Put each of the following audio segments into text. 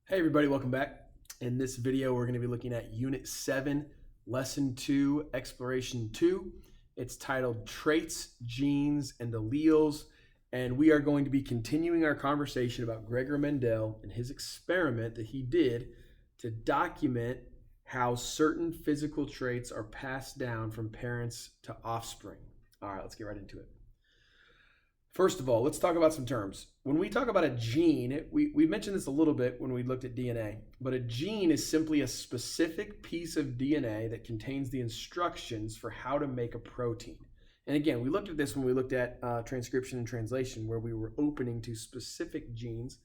Hey everybody, welcome back. In this video, we're going to be looking at Unit 7, Lesson 2, Exploration 2. It's titled Traits, Genes, and Alleles, and we are going to be continuing our conversation about Gregor Mendel and his experiment that he did to document how certain physical traits are passed down from parents to offspring. All right, let's get right into it. First of all, let's talk about some terms. When we talk about a gene, we mentioned this a little bit when we looked at DNA, but a gene is simply a specific piece of DNA that contains the instructions for how to make a protein. And again, we looked at this when we looked at transcription and translation, where we were opening to specific genes,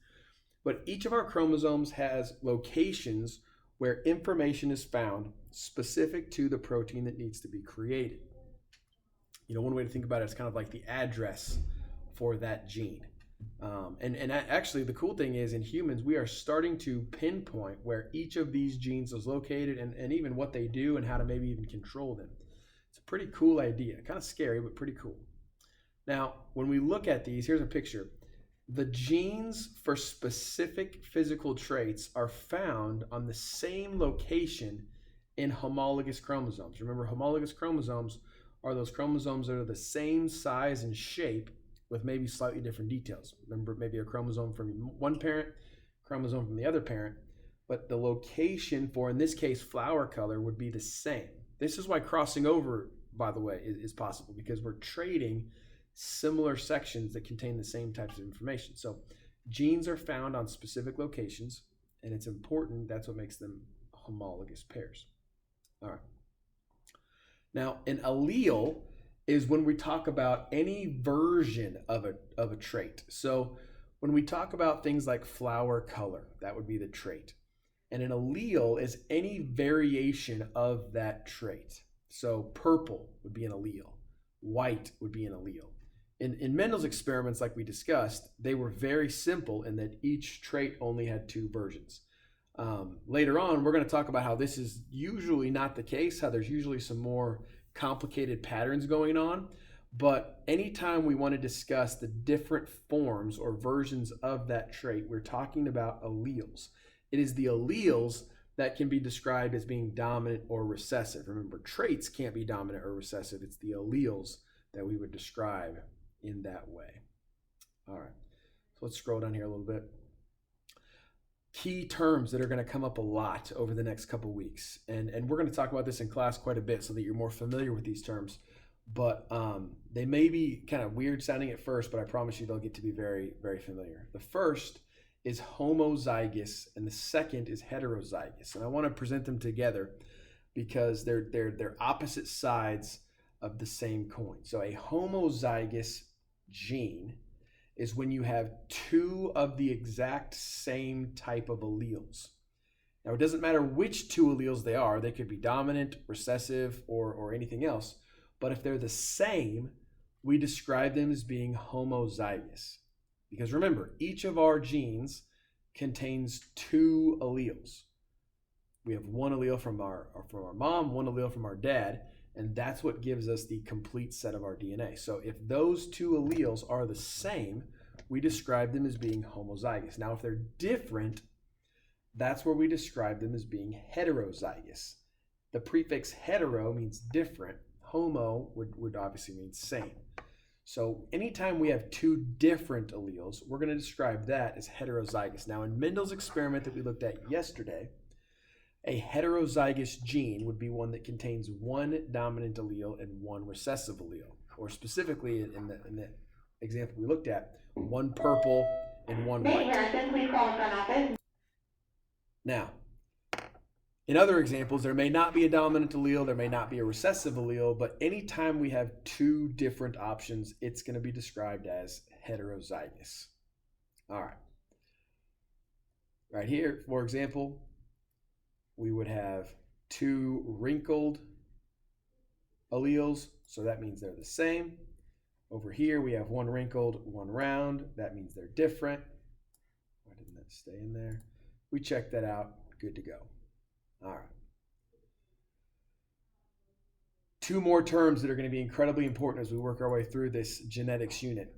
but each of our chromosomes has locations where information is found specific to the protein that needs to be created. You know, one way to think about it is kind of like the address for that gene. And actually, the cool thing is in humans, we are starting to pinpoint where each of these genes is located and even what they do and how to maybe even control them. It's a pretty cool idea. Kind of scary, but pretty cool. Now, when we look at these, here's a picture. The genes for specific physical traits are found on the same location in homologous chromosomes. Remember, homologous chromosomes are those chromosomes that are the same size and shape with maybe slightly different details. Remember, maybe a chromosome from one parent, chromosome from the other parent, but the location for, in this case, flower color would be the same. This is why crossing over, by the way, is possible, because we're trading similar sections that contain the same types of information. So genes are found on specific locations, and it's important. That's what makes them homologous pairs. All right. Now, an allele is when we talk about any version of a trait. So when we talk about things like flower color, that would be the trait. And an allele is any variation of that trait. So purple would be an allele. White would be an allele. In Mendel's experiments, like we discussed, they were very simple in that each trait only had two versions. Later on, we're going to talk about how this is usually not the case, how there's usually some more complicated patterns going on. But anytime we want to discuss the different forms or versions of that trait, we're talking about alleles. It is the alleles that can be described as being dominant or recessive. Remember, traits can't be dominant or recessive. It's the alleles that we would describe in that way. All right, so let's scroll down here a little bit. Key terms that are going to come up a lot over the next couple weeks. And we're going to talk about this in class quite a bit so that you're more familiar with these terms. But they may be kind of weird sounding at first, but I promise you they'll get to be very, very familiar. The first is homozygous and the second is heterozygous. And I want to present them together because they're opposite sides of the same coin. So a homozygous gene is when you have two of the exact same type of alleles. Now, it doesn't matter which two alleles they are. They could be dominant, recessive, or anything else. But if they're the same, we describe them as being homozygous. Because remember, each of our genes contains two alleles. We have one allele from our mom, one allele from our dad, and that's what gives us the complete set of our DNA. So if those two alleles are the same, we describe them as being homozygous. Now, if they're different, that's where we describe them as being heterozygous. The prefix hetero means different. Homo would obviously mean same. So anytime we have two different alleles, we're going to describe that as heterozygous. Now, in Mendel's experiment that we looked at yesterday, a heterozygous gene would be one that contains one dominant allele and one recessive allele, or specifically in the example we looked at, one purple and one white. Now, in other examples, there may not be a dominant allele, there may not be a recessive allele, but anytime we have two different options, it's going to be described as heterozygous. All right. Right here, for example, we would have two wrinkled alleles, so that means they're the same. Over here, we have one wrinkled, one round. That means they're different. Why didn't that stay in there? We checked that out. Good to go. All right. Two more terms that are going to be incredibly important as we work our way through this genetics unit.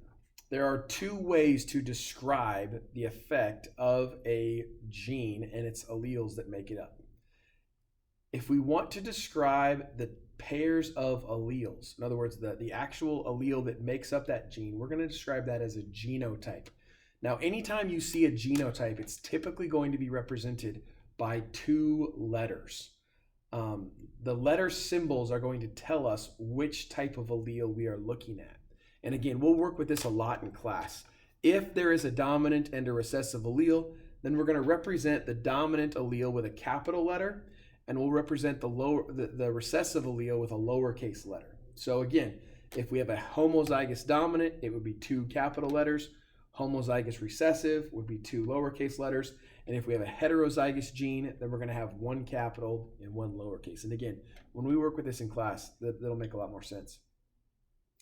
there are two ways to describe the effect of a gene and its alleles that make it up. If we want to describe the pairs of alleles, in other words, the actual allele that makes up that gene, we're going to describe that as a genotype. Now, anytime you see a genotype, it's typically going to be represented by two letters. The letter symbols are going to tell us which type of allele we are looking at. And again, we'll work with this a lot in class. If there is a dominant and a recessive allele, then we're going to represent the dominant allele with a capital letter, and we'll represent the recessive allele with a lowercase letter. So again, if we have a homozygous dominant, it would be two capital letters. Homozygous recessive would be two lowercase letters. And if we have a heterozygous gene, then we're going to have one capital and one lowercase. And again, when we work with this in class, that'll make a lot more sense.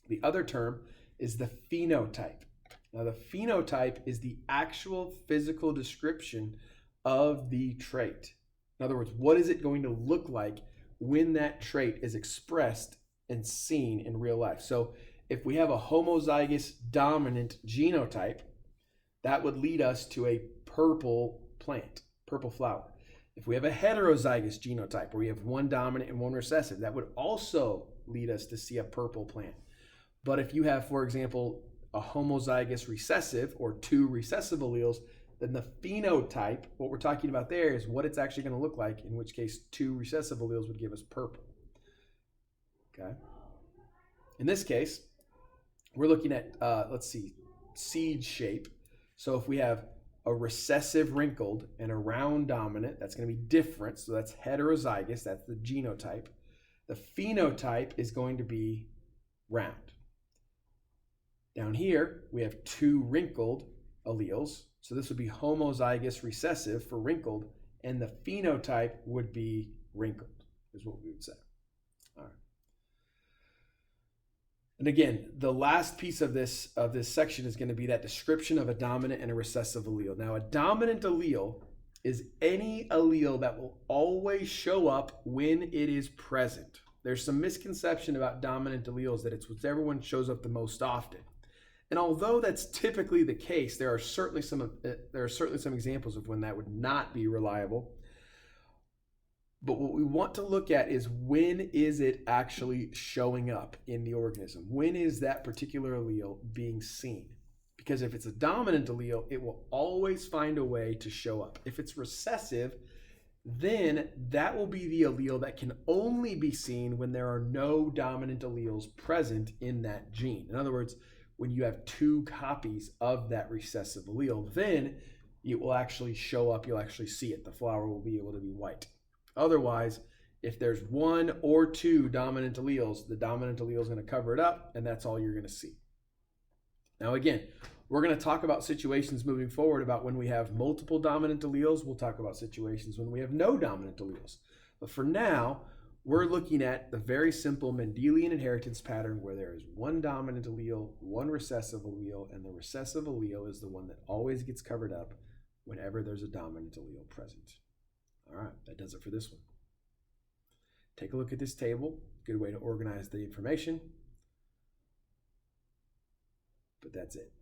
The other term is the phenotype. Now, the phenotype is the actual physical description of the trait. In other words, what is it going to look like when that trait is expressed and seen in real life? So if we have a homozygous dominant genotype, that would lead us to a purple plant, purple flower. If we have a heterozygous genotype where we have one dominant and one recessive, that would also lead us to see a purple plant. But if you have, for example, a homozygous recessive or two recessive alleles, then the phenotype, what we're talking about there, is what it's actually going to look like, in which case two recessive alleles would give us purple. Okay. In this case, we're looking at, let's see, seed shape. So if we have a recessive wrinkled and a round dominant, that's going to be different. So that's heterozygous, that's the genotype. The phenotype is going to be round. Down here, we have two wrinkled alleles. So this would be homozygous recessive for wrinkled, and the phenotype would be wrinkled, is what we would say. All right. And again, the last piece of this section is going to be that description of a dominant and a recessive allele. Now, a dominant allele is any allele that will always show up when it is present. There's some misconception about dominant alleles that it's whichever one shows up the most often. And although that's typically the case, there are certainly some examples of when that would not be reliable. But what we want to look at is, when is it actually showing up in the organism? When is that particular allele being seen? Because if it's a dominant allele, it will always find a way to show up. If it's recessive, then that will be the allele that can only be seen when there are no dominant alleles present in that gene. In other words, when you have two copies of that recessive allele, then it will actually show up. You'll actually see it. The flower will be able to be white. Otherwise, if there's one or two dominant alleles, the dominant allele is going to cover it up, and that's all you're going to see. Now, again, we're going to talk about situations moving forward about when we have multiple dominant alleles. We'll talk about situations when we have no dominant alleles. But for now, we're looking at the very simple Mendelian inheritance pattern where there is one dominant allele, one recessive allele, and the recessive allele is the one that always gets covered up whenever there's a dominant allele present. All right, that does it for this one. Take a look at this table. Good way to organize the information. But that's it.